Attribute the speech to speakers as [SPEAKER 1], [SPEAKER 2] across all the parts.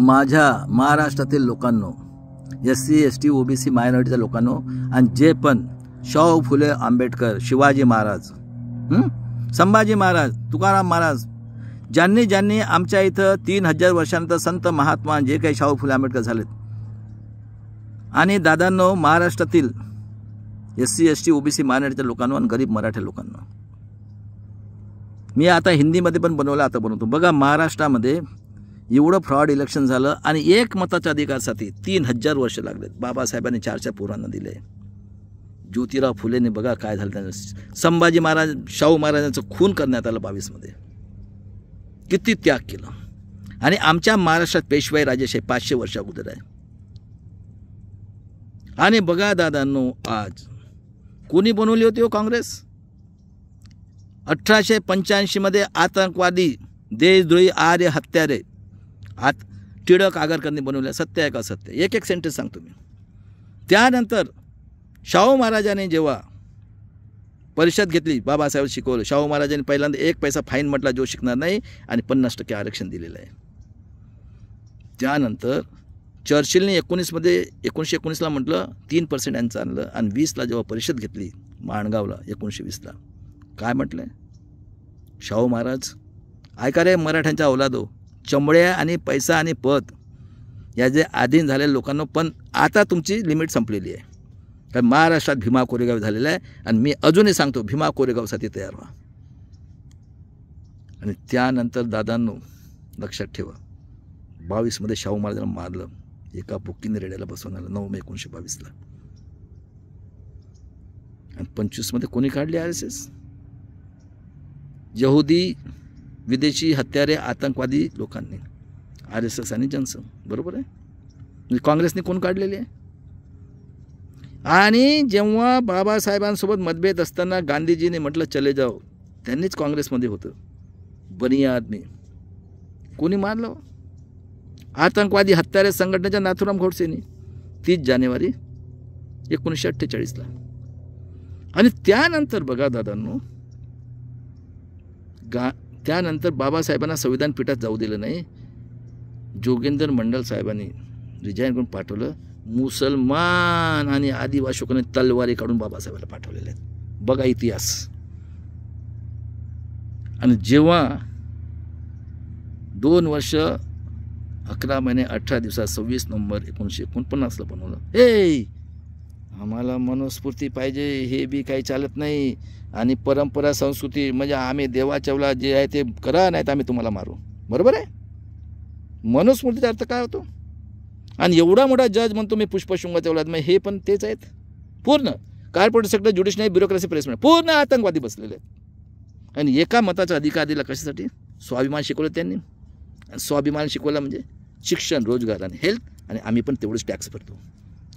[SPEAKER 1] माझ्या महाराष्ट्रातील लोकांनो, SC ST OBC मायनॉरिटीच्या लोकांनो, आणि जे पण शाहू फुले आंबेडकर, शिवाजी महाराज, संभाजी महाराज, तुकाराम महाराज, ज्यांनी आमच्या इथं 3000 वर्षानंतर संत महात्मा जे काही शाहू फुले आंबेडकर झालेत, आणि दादांनो महाराष्ट्रातील SC ST OBC मायनॉरिटीच्या लोकांनो आणि गरीब मराठी लोकांना, मी आता हिंदीमध्ये पण बनवलं, आता बनवतो बघा. महाराष्ट्रामध्ये एवढं फ्रॉड इलेक्शन झालं आणि एक मताच्या अधिकारासाठी 3000 वर्ष लागलेत. बाबासाहेबांनी 4 पोरांना दिले. ज्योतिराव फुलेने बघा काय झालं त्यांना. संभाजी महाराज, शाहू महाराजांचं खून करण्यात आलं 22 मध्ये. किती त्याग केला. आणि आमच्या महाराष्ट्रात पेशवाई राजेशाही 500 वर्ष अगोदर आहे. आणि बघा दादांनो, आज कोणी बनवली होती हो काँग्रेस? 1885 मध्ये आतंकवादी, देशद्रोही, आर्य हत्यारे, टिळक आगरकरांनी बनवल्या. सत्य आहे का सत्य? एक सेंटेन्स सांगतो मी. त्यानंतर शाहू महाराजांनी जेव्हा परिषद घेतली, बाबासाहेब शिकवलं. शाहू महाराजांनी पहिल्यांदा 1 पैसा फाईन म्हटला जो शिकणार नाही, आणि 50% आरक्षण दिलेलं आहे. त्यानंतर चर्चिलने 1919ला म्हटलं 3% यांचं आणलं, आणि 20ला जेव्हा परिषद घेतली माणगावला 1920ला, काय म्हटलंय शाहू महाराज? ऐका रे मराठ्यांच्या औलादो, चमड्या आणि पैसा आणि पद या जे अधीन झालेल्या लोकांना, पण आता तुमची लिमिट संपलेली आहे. कारण महाराष्ट्रात भीमा कोरेगाव झालेला आहे, आणि मी अजूनही सांगतो भीमा कोरेगावसाठी तयार व्हा. आणि त्यानंतर दादांनो लक्षात ठेवा, 22 मध्ये शाहू महाराजांना मारलं, एका बुक्कीने रेड्याला बसवून आलं 9 मे 1922ला. आणि 25 मध्ये कोणी काढली RSS? यहुदी, विदेशी हत्यारे, आतंकवादी लोकांनी, RSS आणि जनसंघ. बरोबर आहे. म्हणजे काँग्रेसने कोण काढलेली आहे? आणि जेव्हा बाबासाहेबांसोबत मतभेद असताना गांधीजीने म्हटलं चले जाओ, त्यांनीच काँग्रेसमध्ये होतं. बनिया आदमी कोणी मारलं? आतंकवादी हत्यारे संघटनेच्या नाथुराम गोडसेनी 30 जानेवारी 1948ला. आणि त्यानंतर बघा दादांनो, त्यानंतर बाबासाहेबांना संविधान पीठात जाऊ दिलं नाही. जोगेंद्र मंडल साहेबांनी रिजाईन करून पाठवलं. मुसलमान आणि आदिवासी लोकांनी तलवारी काढून बाबासाहेबांना पाठवलेले आहेत. बघा इतिहास. आणि जेव्हा 2 वर्ष 11 महिने 18 दिवसात 26 नोव्हेंबर 1949ला बनवलं. हे आम्हाला मनुस्फूर्ती पाहिजे, हे बी काही चालत नाही. आणि परंपरा संस्कृती म्हणजे आम्ही देवाचवला जे आहे ते करा, नाही तर आम्ही तुम्हाला मारू. बरोबर आहे. मनुस्मृतीचा अर्थ काय होतो? आणि एवढा मोठा जज म्हणतो मी पुष्पशृंगाच्या औलाद, मग हे पण तेच आहेत. पूर्ण कॉर्पोरेट सेक्टर, ज्युडिशनरी, ब्युरोक्रेसी, प्रेसमेंट पूर्ण आतंकवादी बसलेले आहेत. आणि एका मताचा अधिकार दिला कशासाठी? स्वाभिमान शिकवलं त्यांनी. आणि स्वाभिमान शिकवला म्हणजे शिक्षण, रोजगार आणि हेल्थ. आणि आम्ही पण तेवढंच टॅक्स भरतो.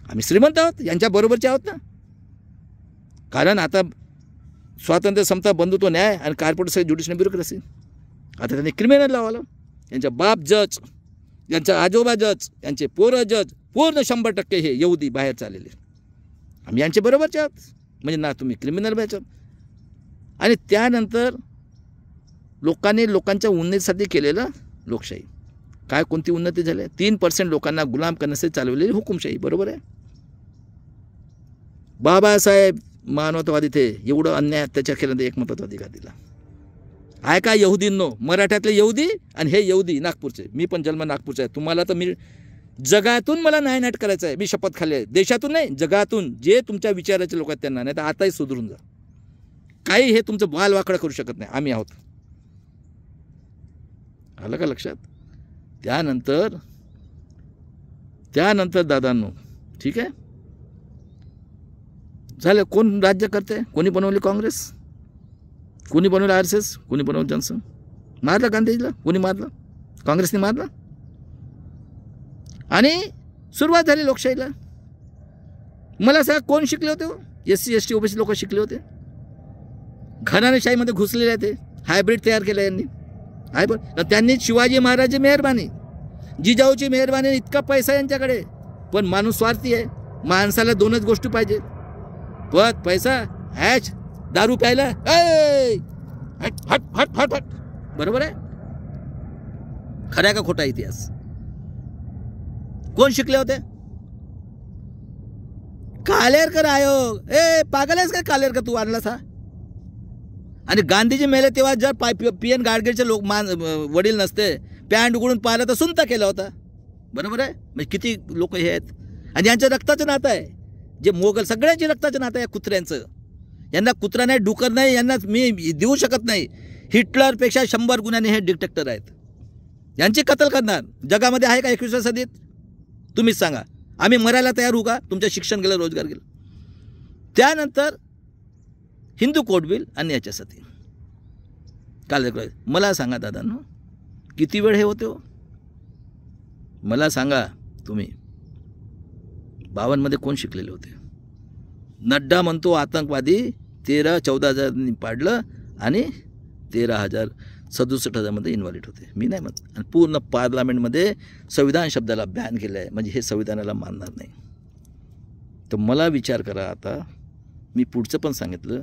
[SPEAKER 1] आम्ही श्रीमंत आहोत, यांच्या बरोबरचे आहोत ना. कारण आता स्वातंत्र्य, समता, बंधुत्व, न्याय आणि कॉर्पोरेट सेक्टर, ज्युडिशनरी, ब्युरोक्रेसी. आता त्यांनी क्रिमिनल लावलं. यांच्या बाप जज, यांचा आजोबा जज, यांचे पोरं जज, पूर्ण 100% हे यहुदी बाहेर चाललेले. आम्ही यांचे बरोबरचे आहोत म्हणजे ना, तुम्ही क्रिमिनल बॅच आहोत. आणि त्यानंतर लोकांनी लोकांच्या उन्नतीसाठी केलेलं लोकशाही. काय कोणती उन्नती झाली? 3% लोकांना गुलाम करण्यासाठी चालवलेली हुकुमशाही. बरोबर आहे. बाबासाहेब मानवतावादी थे, एवढं अन्याय अत्याचार केल्यानंतर एकमताचा अधिकार दिला. आहे का यहुदींनो? मराठ्यातले यहुदी आणि हे यहुदी नागपूरचे. मी पण जन्म नागपूरचा आहे. तुम्हाला तर मी जगातून मला नायनाट करायचं आहे. मी शपथ खाल्ली आहे. देशातून नाही, जगातून. जे तुमच्या विचाराचे लोक आहेत त्यांना. नाही तर आताही सुधरून जा. काही हे तुमचं बालवाकडं करू शकत नाही. आम्ही आहोत. आलं का लक्षात? त्यानंतर दादांनो, ठीक आहे, झालं. कोण राज्य करते? कोणी बनवली काँग्रेस? कोणी बनवलं RSS? कोणी बनवलं जनसंघ? मारलं गांधीजीला? कोणी मारलं? काँग्रेसने मारलं. आणि सुरुवात झाली लोकशाहीला. मला सांगा कोण शिकले होते? SC ST OBC लोक शिकले होते. घराणेशाहीमध्ये घुसलेले आहे. ते हायब्रिड तयार केलं यांनी. त्यांनी शिवाजी महाराजची मेहरबानी, जिजाऊची मेहरबानी. इतका पैसा यांच्याकडे, पण माणूस स्वार्थी आहे. माणसाला 2च गोष्टी पाहिजे, पद, पैसा, हॅच, दारू प्यायला. हट हट हट हट हट. बरोबर आहे. खरा का खोटा इतिहास? कोण शिकले होते? कालेरकर आयोग. ए पागल आहेस का कालेरकर तू आणलास हा? आणि गांधीजी मेले तेव्हा जर पी.एन. गाडगीळचे लोक वडील नसते, पॅन्ट उघडून पाहिलं तर सुनता केला होता. बरोबर आहे? म्हणजे किती लोक हे आहेत आणि यांच्या रक्ताचं नातं आहे. जे मोगल सगळ्यांची रक्ताचं नातं आहे कुत्र्यांचं. यांना कुत्रा नाही, डुकर नाही, यांना मी देऊ शकत नाही. हिटलरपेक्षा 100 गुणांनी हे डिक्टेटर आहेत. यांची कत्ल करणार जगामध्ये आहे का 21व्या सदीत? तुम्हीच सांगा. आम्ही मरायला तयार होऊ का? तुमचं शिक्षण गेलं, रोजगार गेलं. त्यानंतर हिंदू कोड बिल आणि याच्यासाठी काल मला सांगा दादांनो, किती वेळ हे होते हो? मला सांगा तुम्ही 52 मध्ये कोण शिकलेले होते? नड्डा म्हणतो आतंकवादी 13-14 हजारांनी पाडलं आणि 67,000 मध्ये इन्व्हॉल्ट होते. मी नाही म्हणत. आणि पूर्ण पार्लमेंटमध्ये संविधान शब्दाला बॅन केलं आहे. म्हणजे हे संविधानाला मानणार नाही. तर मला विचार करा आता, मी पुढचं पण सांगितलं,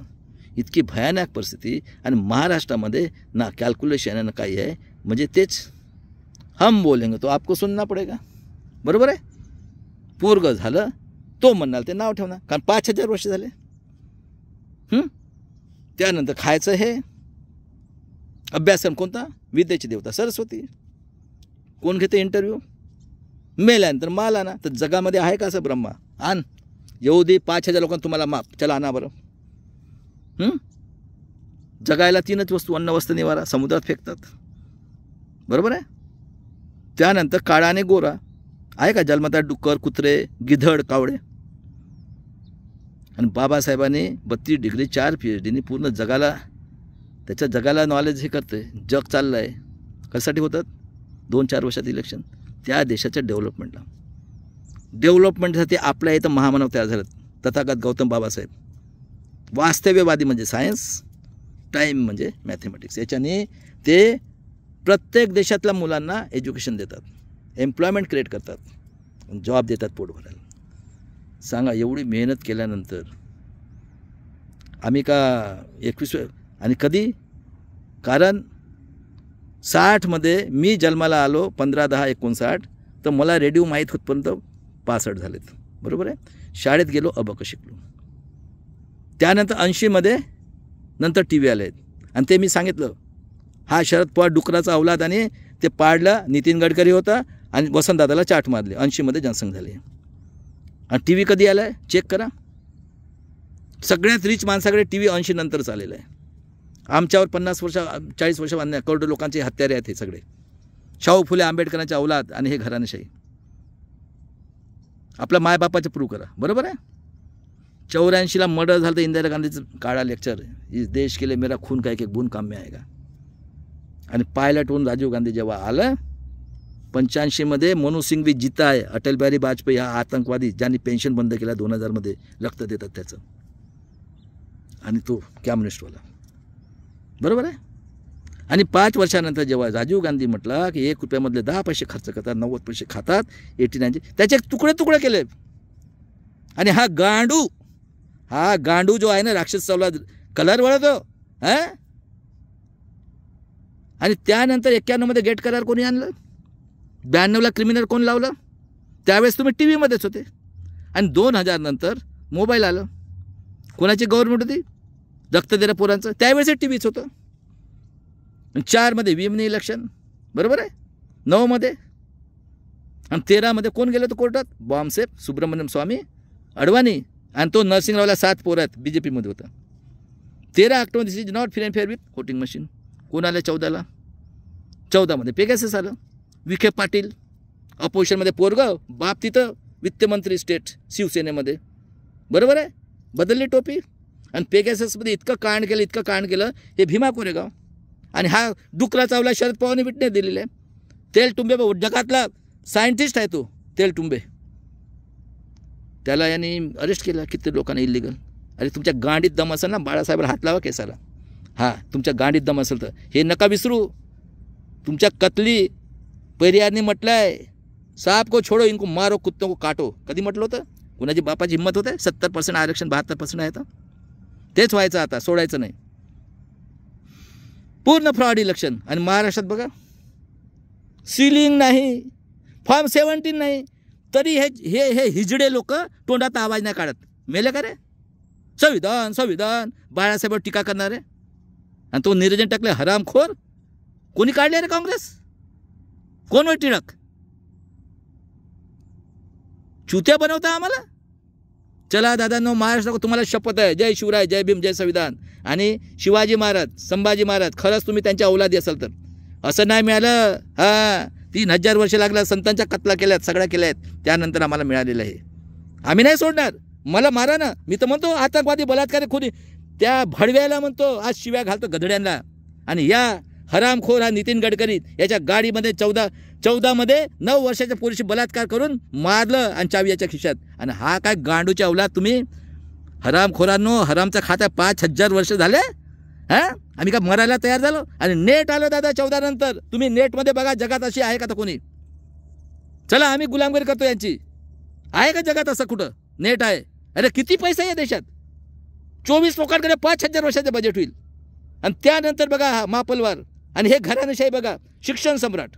[SPEAKER 1] इतकी भयानक परिस्थिती आणि महाराष्ट्रामध्ये ना कॅल्क्युलेशन आहे ना काही आहे. म्हणजे तेच हम बोलेंगे तो आपको सुनना पडेगा. बरोबर आहे? पूर्ग झालं तो म्हणाल ते नाव ठेवणार, कारण 5000 वर्ष झाले. त्यानंतर खायचं हे अभ्यासक्रम कोणता? विद्येची देवता सरस्वती. कोण घेते इंटरव्ह्यू? मेल्यानंतर माल आणा. तर जगामध्ये आहे का असं ब्रह्मा? आण येऊ दे 5000 लोकांना तुम्हाला माप, चला आणा बरं. जगायला 3च वस्तू, अन्न वस्त्र निवारा, समुद्रात फेकतात. बरोबर आहे? त्यानंतर काळा आणि गोरा आहे का? जन्मतात डुक्कर, कुत्रे, गिधड, कावळे. आणि बाबासाहेबांनी 32 डिग्री 4 PhDनी पूर्ण जगाला, त्याच्या जगाला नॉलेज हे करते. जग चाललं आहे. कशासाठी होतात? 2-4 वर्षात इलेक्शन. त्या देशाच्या डेव्हलपमेंटसाठी आपल्या इथं महामानव तयार झालेत. तथागत गौतम बाबासाहेब. वास्तव्यवादी म्हणजे सायन्स, टाईम म्हणजे मॅथमॅटिक्स. याच्याने ते प्रत्येक देशातल्या मुलांना एज्युकेशन देतात, एम्प्लॉयमेंट क्रिएट करतात, जॉब देतात पोट भरायला. सांगा, एवढी मेहनत केल्यानंतर आम्ही का 21व्या? आणि कधी? कारण 60 मध्ये मी जन्माला आलो, 15-10-59, तर मला रेडिओ माहीत होतपर्यंत 65 झालेत. बरोबर आहे? शाळेत गेलो, अबक शिकलो. त्यानंतर 80 मध्ये नंतर TV आले आहेत. आणि ते मी सांगितलं, हा शरद पवार डुकराचा अवलाद आणि ते पाडलं. नितीन गडकरी होता आणि वसंतदादाला चाट मारले. 80 मध्ये जनसंघ झाले. आणि TV कधी आला आहे? चेक करा. सगळ्यात रिच माणसाकडे TV 80 नंतर चाललेला आहे. आमच्यावर 50 वर्ष 40 वर्ष अन्याय, करोडो लोकांचे हत्यारे आहेत हे सगळे. शाहू फुले आंबेडकरांचे अवलाद आणि हे घराणेशाही. आपल्या मायबापाचं प्रूव्ह करा. बरोबर आहे? 84ला मर्डर झालं तर इंदिरा गांधीचं काळा लेक्चर, इस देश के लिए मेरा खून का एक एक बूंद काम में आएगा. आणि पायलट होऊन राजीव गांधी जेव्हा आलं 85 मध्ये, मनोज सिंघवी जिता आहे. अटल बिहारी वाजपेयी हा आतंकवादी ज्यांनी पेन्शन बंद केला 2000 मध्ये, रक्त देतात त्याचं. आणि तो कम्युनिस्टवाला. बरोबर आहे? आणि 5 वर्षानंतर जेव्हा राजीव गांधी म्हटला की 1 रुपयामधले 10 पैसे खर्च करतात, 90 पैसे खातात, 89चे त्याचे तुकडे केले. आणि हा गांडू जो आहे ना, राक्षस चावला कलर वळतो. आणि त्यानंतर 91 मध्ये गेट करार कोणी आणलं? 92ला क्रिमिनल कोण लावलं? त्यावेळेस तुम्ही TV मध्येच होते. आणि 2000 नंतर मोबाईल आलं. कोणाची गव्हर्नमेंट होती? रक्त देणं पोरांचं. त्यावेळेस TVच होतं. 4 मध्ये विमनी इलेक्शन. बरोबर आहे? 9 मध्ये आणि 13 मध्ये कोण गेलं होतं कोर्टात? बॉम्बसेफ सुब्रमण्यम स्वामी, अडवाणी. आणि तो नरसिंगरावला 7 पोरं आहेत, BJP मध्ये होता. 13 October this is not free and fair with voting machine. कोण आलं 14ला? 14 मध्ये पेगासस आलं. विखे पाटील अपोजिशनमध्ये पोरगं, बाप तिथं वित्तमंत्री स्टेट शिवसेनेमध्ये. बरोबर आहे? बदलली टोपी. आणि पेगाससमध्ये इतकं कांड केलं हे भीमा कोरेगाव. आणि हा डुकरा चावला शरद पवारने विटनेस दिलेला आहे. तेलटुंबे जगातला सायंटिस्ट आहे तो तेलटुंबे. त्याला यांनी अरेस्ट केला. किती लोकांना इलिगल. अरे तुमच्या गांडीत दम असेल ना, बाळासाहेबाला हात लावा केसाला. हां, तुमच्या गांडीत दम असेल तर हे नका विसरू. तुमच्या कतली पेरियारने म्हटलं आहे, साप को छोडो इनको मारो कुत्तों को काटो. कधी म्हटलं होतं? कुणाची बापाची हिंमत होते? 70% आरक्षण 72% आहे. तर तेच व्हायचं आता, सोडायचं नाही. पूर्ण फ्रॉड इलेक्शन. आणि महाराष्ट्रात बघा, सिलिंग नाही, फॉर्म 17 नाही, तरी हे हे हे हिजडे लोक तोंडात आवाज नाही काढत. मेले का रे? संविधान संविधान बाळासाहेबांवर टीका करणारे, आणि तो निरंजन टाकले हरामखोर. कोणी काढले रे काँग्रेस? कोण होय टिळक? चुत्या बनवता आम्हाला. चला दादांनो, महाराष्ट्र तुम्हाला शपथ आहे. जय शिवराय, जय भीम, जय संविधान. आणि शिवाजी महाराज, संभाजी महाराज खरंच तुम्ही त्यांच्या औलादी असाल तर असं नाही मिळालं. हां, 3000 वर्ष लागला, संतांच्या कत्ला केल्यात, सगळ्या केल्यात, त्यानंतर आम्हाला मिळालेलं आहे. आम्ही नाही सोडणार. मला मारा ना, मी तर म्हणतो आतंकवादी, बलात्कारी, खुनी, त्या भडव्याला म्हणतो आज शिव्या घालतो गधड्यांना. आणि या हरामखोर हा नितीन गडकरी याच्या गाडीमध्ये 14 9 वर्षाच्या पोरीशी बलात्कार करून मारलं आणि चावी याच्या खिशात. आणि हा काय गांडूच्या अवलाद तुम्ही हरामखोरांनो. हरामचा खाता 5000 वर्ष झाले. हां, आम्ही का मरायला तयार झालो? आणि नेट आलं दादा 14 नंतर. तुम्ही नेटमध्ये बघा, जगात अशी आहे का तर कोणी? चला, आम्ही गुलामगिरी करतो यांची. आहे का जगात असं कुठं नेट आहे? अरे किती पैसा आहे या देशात. 24 लोकांकडे 5000 वर्षाचे बजेट होईल. आणि त्यानंतर बघा हा मापलवार. आणि हे घराणेशाही बघा. शिक्षण सम्राट,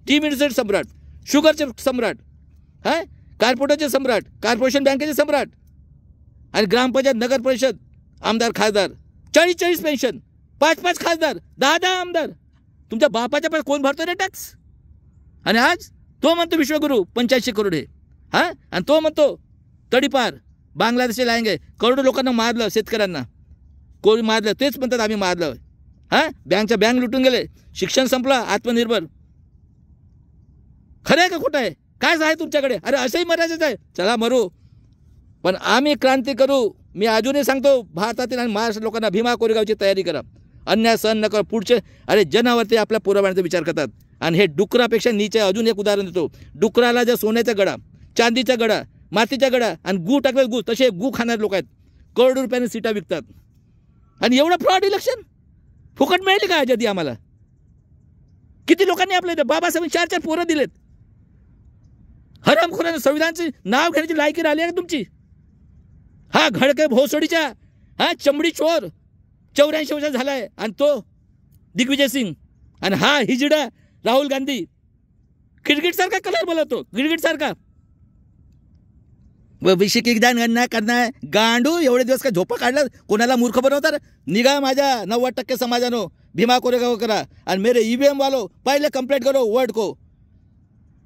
[SPEAKER 1] टीम इंडस्ट्री सम्राट, शुगरचे सम्राट, हां, कॉर्पोरेटचे सम्राट, कॉर्पोरेशन बँकेचे सम्राट, आणि ग्रामपंचायत, नगर परिषद, आमदार, खासदार, 40 पेन्शन, 5 खासदार, 10 आमदार. तुमच्या बापाच्या पैसे कोण भरतो रे टॅक्स? आणि आज तो म्हणतो विश्वगुरु 85 करोड आहे. हां, आणि तो म्हणतो तडीपार बांगलादेशी लायंगे. करोडो लोकांना मारलं, शेतकऱ्यांना कोणी मारलं, तेच म्हणतात आम्ही मारलं. हां, बँकच्या बँक लुटून गेले, शिक्षण संपलं, आत्मनिर्भर. खरं आहे का खोटं आहे? काय आहे तुमच्याकडे? अरे असंही मरायचंच आहे. चला मरू, पण आम्ही क्रांती करू. मी अजूनही सांगतो भारतातील आणि महाराष्ट्र लोकांना, भीमा कोरेगावची तयारी करा. अन्याय सहन न करा. पुढचे अरे जनावरती आपल्या पोराबाळांचा विचार करतात. आणि हे डुकरापेक्षा नीचे. अजून एक उदाहरण देतो. डुकराला जर सोन्याचा गडा, चांदीचा गडा, मातीचा गडा आणि गू टाकलं, गू तसे गू खाणारे लोक आहेत. करोडो रुपयाने सीटा विकतात. आणि एवढं फ्रॉड इलेक्शन फुकट मिळेल का आजादी आम्हाला? किती लोकांनी आपले बाबासाहेब 4 पोरं दिलेत. हरामखोरांना संविधानाचे नाव घेण्याची लायकी राहिली आहे का तुमची? हा घडके भोसडीच्या, हा चमडी चोर 84 वर्ष झाला आहे. आणि तो दिग्विजय सिंग. आणि हा हिजडा राहुल गांधी. गिरगिट सारखा कलर बोलतो, गिरगिट सारखा. विशिकिदान गणना करणार गांडू. एवढे दिवस काय झोपा काढलं? कोणाला मूर्ख बनवतात? निघा माझ्या 90% समाजानो, भीमा कोरेगाव करा. और मेरे EVM वालों पहले कंप्लेंट करो वर्ल्ड को.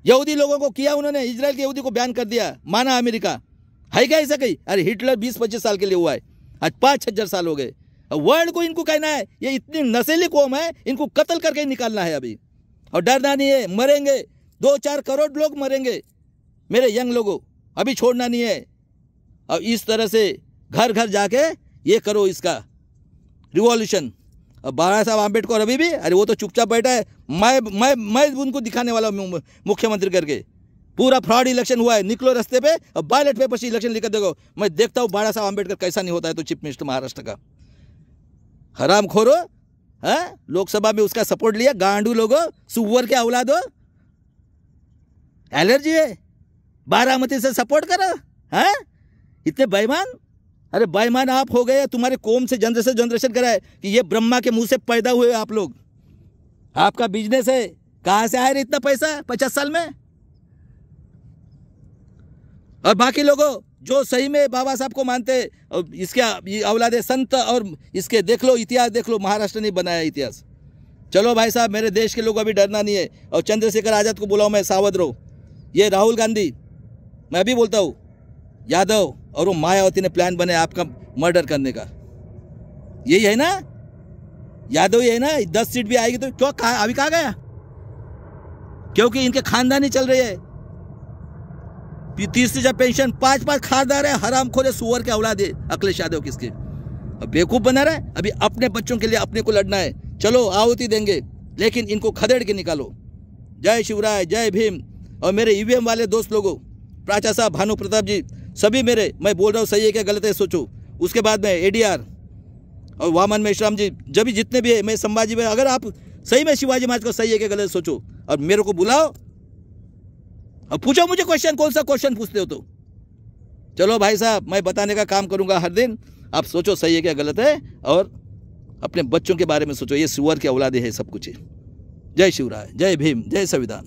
[SPEAKER 1] यहूदी लोगों को किया उन्होंने, इजराइल के यहूदी को बैन कर दिया, माना अमेरिका. है क्या ऐसा कहीं? अरे हिटलर 20-25 साल के लिए हुआ है, आज 5000 साल हो गए. वर्ल्ड को इनको कहना है ये इतनी नस्ली कौम है, इनको कत्ल करके निकालना है अभी. और डरना नहीं है, मरेंगे 2-4 करोड़ लोग मरेंगे मेरे यंग लोगों, अभी छोड़ना नहीं है. और इस तरह से घर घर जाके ये करो इसका रिवॉल्यूशन. अब बाबा साहब आम्बेडकर अभी भी, अरे वो तो चुपचाप बैठा है. मैं उनको दिखाने वाला हूँ मुख्यमंत्री करके. पूरा फ्रॉड इलेक्शन हुआ है. निकलो रास्ते पे, अब बैलेट पेपर से इलेक्शन लिख देखो. मैं देखता हूँ बाबा साहब आम्बेडकर कैसा नहीं होता है तो चीफ मिनिस्टर महाराष्ट्र का. हरामखोरो, हाँ, लोकसभा में उसका सपोर्ट लिया. गांडू लोगों, सुअर के औलादो, एलर्जी है, बारामती से सपोर्ट करो. हाँ, इतने बेईमान. अरे बेईमान आप हो गए. तुम्हारे कौम से जनरेशन करा है कि ये ब्रह्मा के मुंह से पैदा हुए आप लोग. आपका बिजनेस है, कहाँ से आया इतना पैसा 50 साल में? और बाकी लोगों जो सही में बाबा साहब को मानते, और इसके औलादे संत, और इसके देख लो इतिहास, देख लो, महाराष्ट्र ने बनाया इतिहास. चलो भाई साहब, मेरे देश के लोग अभी डरना नहीं है. और चंद्रशेखर आज़ाद को बुलाओ, मैं सावध रहो. ये राहुल गांधी, मैं भी बोलता हूँ, यादव और वो मायावती ने प्लान बनाया आपका मर्डर करने का. यही है ना? यादव ही है ना? 10 सीट भी आएगी तो क्यों अभी कहाँ गया? क्योंकि इनके खानदानी चल रही है. 30 पेंशन, 5 खासदार है, हरामखोर सुअर के औलाद है. अखिलेश यादव किसके? अब बेवकूफ़ बना रहा है. अभी अपने बच्चों के लिए अपने को लड़ना है. चलो आहुति देंगे, लेकिन इनको खदेड़ के निकालो. जय शिवराय, जय भीम. और मेरे EVM वाले दोस्त लोगों, प्राचा साहब, भानु प्रताप जी, सभी मेरे, मैं बोल रहा हूँ सही है क्या गलत है सोचो. उसके बाद में ADR और वामन मेश्राम जी, जब भी जितने भी है, मैं संभाजी में, अगर आप सही में शिवाजी महाराज को सही है क्या गलत सोचो और मेरे को बुलाओ और पूछो मुझे क्वेश्चन. कौन सा क्वेश्चन पूछते हो तो चलो भाई साहब, मैं बताने का काम करूँगा हर दिन. आप सोचो सही है क्या गलत है, और अपने बच्चों के बारे में सोचो. ये सुअर के औलादे है सब कुछ. जय शिवराय, जय भीम, जय संविधान.